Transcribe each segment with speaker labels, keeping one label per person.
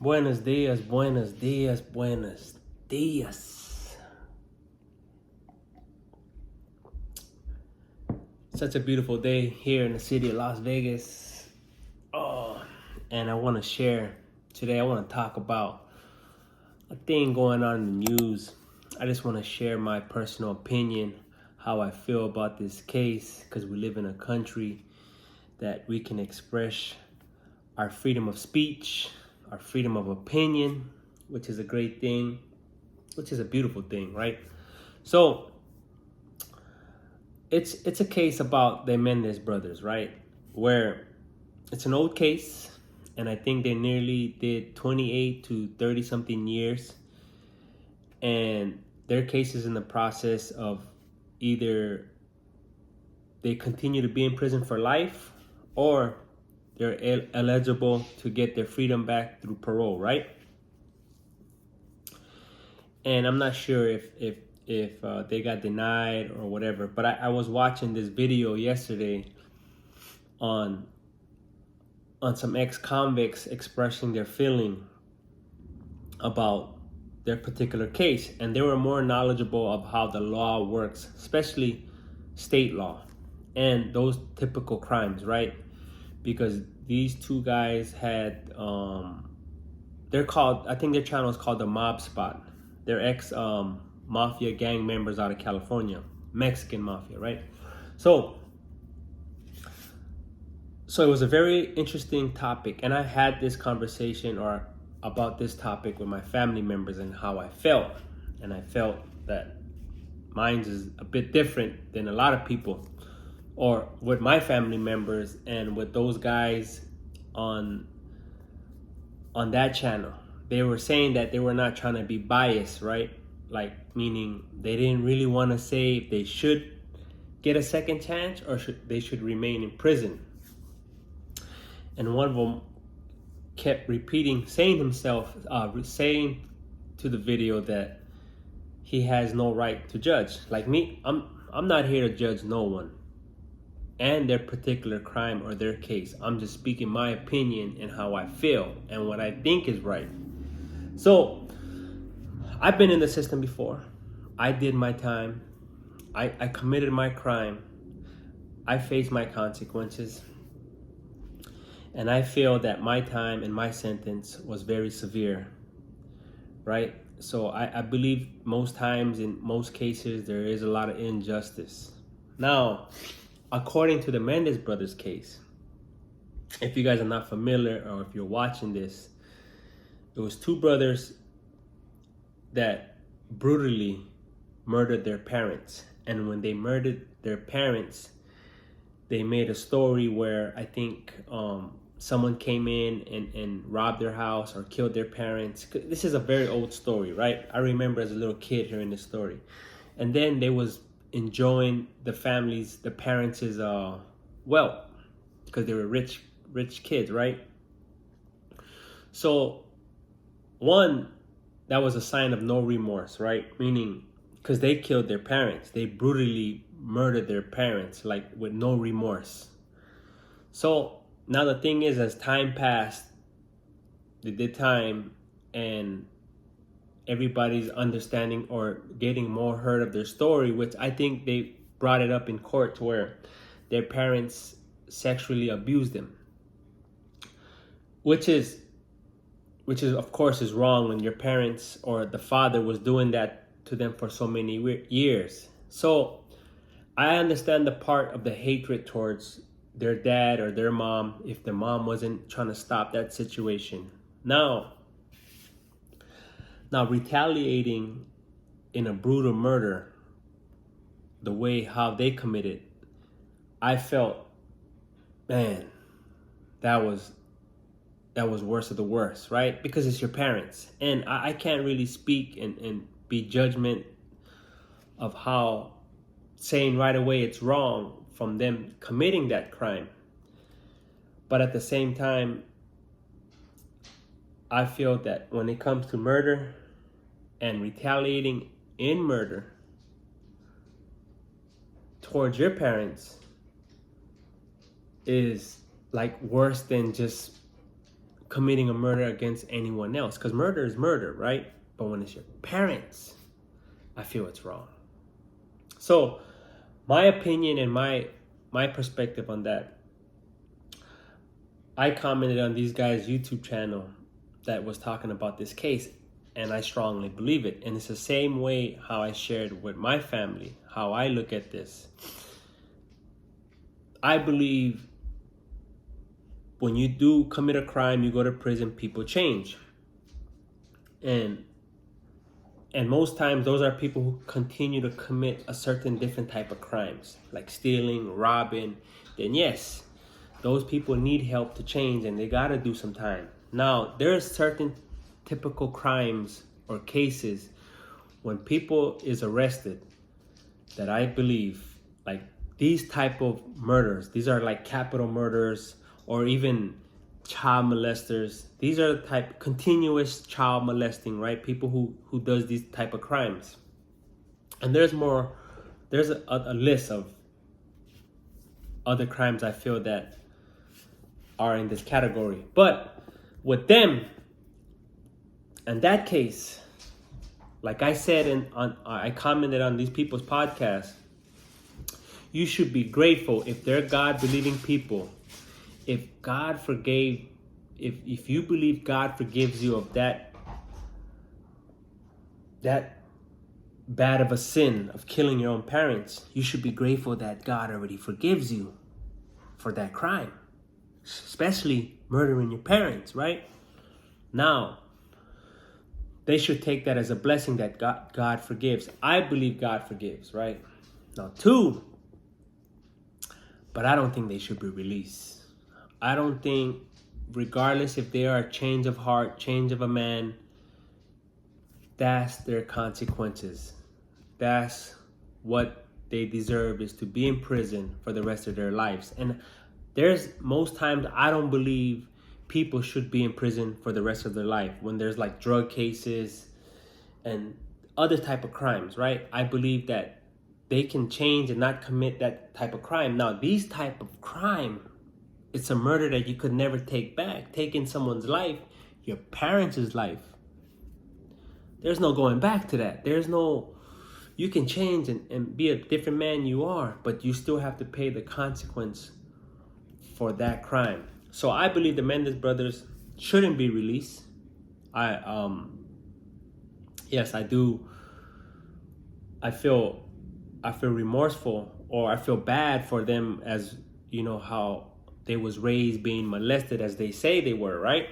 Speaker 1: Buenos dias, buenos dias, buenos dias. Such a beautiful day here in the city of Las Vegas. And I want to share today, I want to talk about a thing going on in the news. I just want to share my personal opinion, how I feel about this case, because we live in a country that we can express our freedom of speech, our freedom of opinion, which is a great thing, which is a beautiful thing, right? So it's a case about the Menéndez brothers, right? Where it's an old case, and I think they nearly did 28 to 30 something years, and their case is in the process of either they continue to be in prison for life or they're eligible to get their freedom back through parole, right? And I'm not sure if they got denied or whatever, but I was watching this video yesterday on some ex-convicts expressing their feeling about their particular case, and they were more knowledgeable of how the law works, especially state law and those typical crimes, right? Because these two guys had they're called, I think their channel is called The Mob Spot. They're ex mafia gang members out of California, Mexican mafia, right? So it was a very interesting topic, and I had this conversation or about this topic with my family members and how I felt. And I felt that mine is a bit different than a lot of people, or with my family members and with those guys on that channel. They were saying that they were not trying to be biased, right? Like, meaning they didn't really want to say if they should get a second chance or they should remain in prison. And one of them kept repeating, saying to the video that he has no right to judge. Like me, I'm not here to judge no one and their particular crime or their case. I'm just speaking my opinion and how I feel and what I think is right. So I've been in the system before. I did my time. I committed my crime. I faced my consequences. And I feel that my time and my sentence was very severe, right? So I believe most times, in most cases, there is a lot of injustice. Now, according to the Menéndez Brothers case, if you guys are not familiar or if you're watching this, it was two brothers that brutally murdered their parents. And when they murdered their parents, they made a story where I think someone came in and robbed their house or killed their parents. This is a very old story, right? I remember as a little kid hearing this story. And then they was enjoying the parents' wealth because they were rich kids, right? So one, that was a sign of no remorse, right? Meaning, because they killed their parents, they brutally murdered their parents, like with no remorse. So now the thing is, as time passed, they did time, and everybody's understanding or getting more heard of their story, which I think they brought it up in court to where their parents sexually abused them, which is of course is wrong when your parents or the father was doing that to them for so many years. So I understand the part of the hatred towards their dad or their mom if the mom wasn't trying to stop that situation. Now retaliating in a brutal murder, the way how they committed, I felt, man, that was worst of the worst, right? Because it's your parents. And I can't really speak and be judgment of how saying right away it's wrong from them committing that crime. But at the same time, I feel that when it comes to murder and retaliating in murder towards your parents is like worse than just committing a murder against anyone else, because murder is murder, right? But when it's your parents, I feel it's wrong. So my opinion and my perspective on that, I commented on these guys' YouTube channel that was talking about this case, and I strongly believe it. And it's the same way how I shared with my family, how I look at this. I believe when you do commit a crime, you go to prison, people change. And most times those are people who continue to commit a certain different type of crimes, like stealing, robbing. Then yes, those people need help to change, and they gotta do some time. Now, there are certain typical crimes or cases when people is arrested that I believe, like these type of murders, these are like capital murders or even child molesters. These are the type continuous child molesting, right? People who does these type of crimes. And there's a list of other crimes I feel that are in this category. But with them, in that case, like I said, I commented on these people's podcasts, you should be grateful if they're God-believing people. If God forgave, if you believe God forgives you of that bad of a sin of killing your own parents, you should be grateful that God already forgives you for that crime, especially murdering your parents, right? Now, they should take that as a blessing that God forgives. I believe God forgives, right? Now, 2, but I don't think they should be released. I don't think, regardless if they are a change of heart, change of a man, that's their consequences. That's what they deserve, is to be in prison for the rest of their lives. And there's most times I don't believe people should be in prison for the rest of their life when there's like drug cases and other type of crimes, right? I believe that they can change and not commit that type of crime. Now, these type of crime, it's a murder that you could never take back. Taking someone's life, your parents' life. There's no going back to that. You can change and be a different man you are, but you still have to pay the consequence for that crime. So I believe the Menéndez brothers shouldn't be released. Yes, I do. I feel remorseful, or I feel bad for them, as you know, how they was raised being molested as they say they were, right?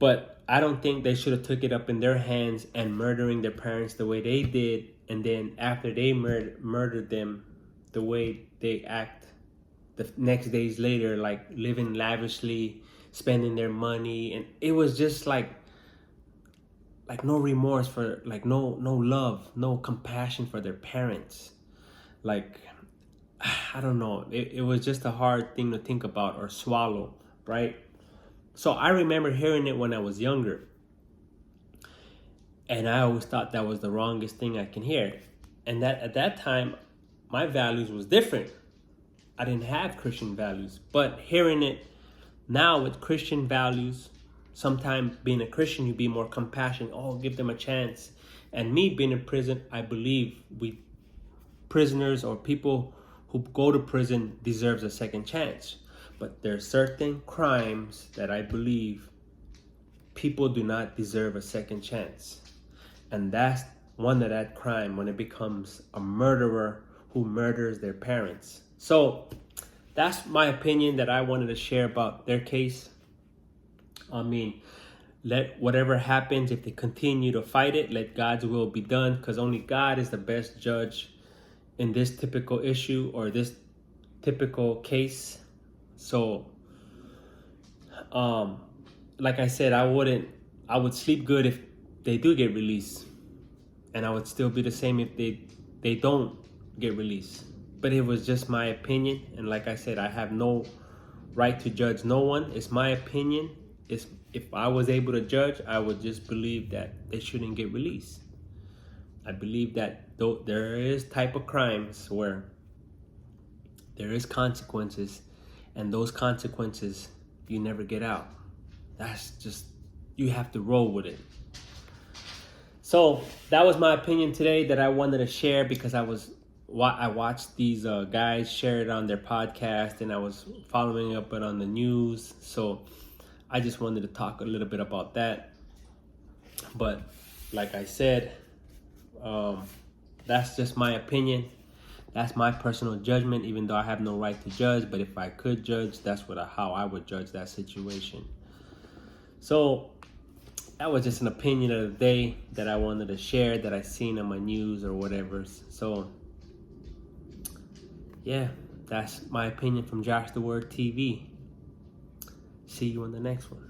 Speaker 1: But I don't think they should have took it up in their hands and murdering their parents the way they did, and then after they murdered them, the way they act the next days later, like living lavishly, spending their money, and it was just like no remorse for, like no love, no compassion for their parents. Like, I don't know, it was just a hard thing to think about or swallow, right? So I remember hearing it when I was younger, and I always thought that was the wrongest thing I can hear. And that at that time, my values was different. I didn't have Christian values, but hearing it now with Christian values, sometimes being a Christian, you be more compassionate. Oh, give them a chance. And me being in prison, I believe we prisoners or people who go to prison deserves a second chance. But there are certain crimes that I believe people do not deserve a second chance. And that's one of that crime, when it becomes a murderer who murders their parents. So that's my opinion that I wanted to share about their case. I mean, let whatever happens, if they continue to fight it, let God's will be done, because only God is the best judge in this typical issue or this typical case. So, like I said, I would sleep good if they do get released, and I would still be the same if they don't get released. But it was just my opinion, and like I said, I have no right to judge no one. It's my opinion. If I was able to judge, I would just believe that they shouldn't get released. I believe that though there is type of crimes where there is consequences, And those consequences, you never get out. That's just, you have to roll with it. So that was my opinion today that I wanted to share, because I watched these guys share it on their podcast, and I was following up it on the news. So I just wanted to talk a little bit about that. But like I said, that's just my opinion. That's my personal judgment, even though I have no right to judge. But if I could judge, that's how I would judge that situation. So that was just an opinion of the day that I wanted to share, that I seen on my news or whatever. So yeah, that's my opinion from Josh the Word TV. See you on the next one.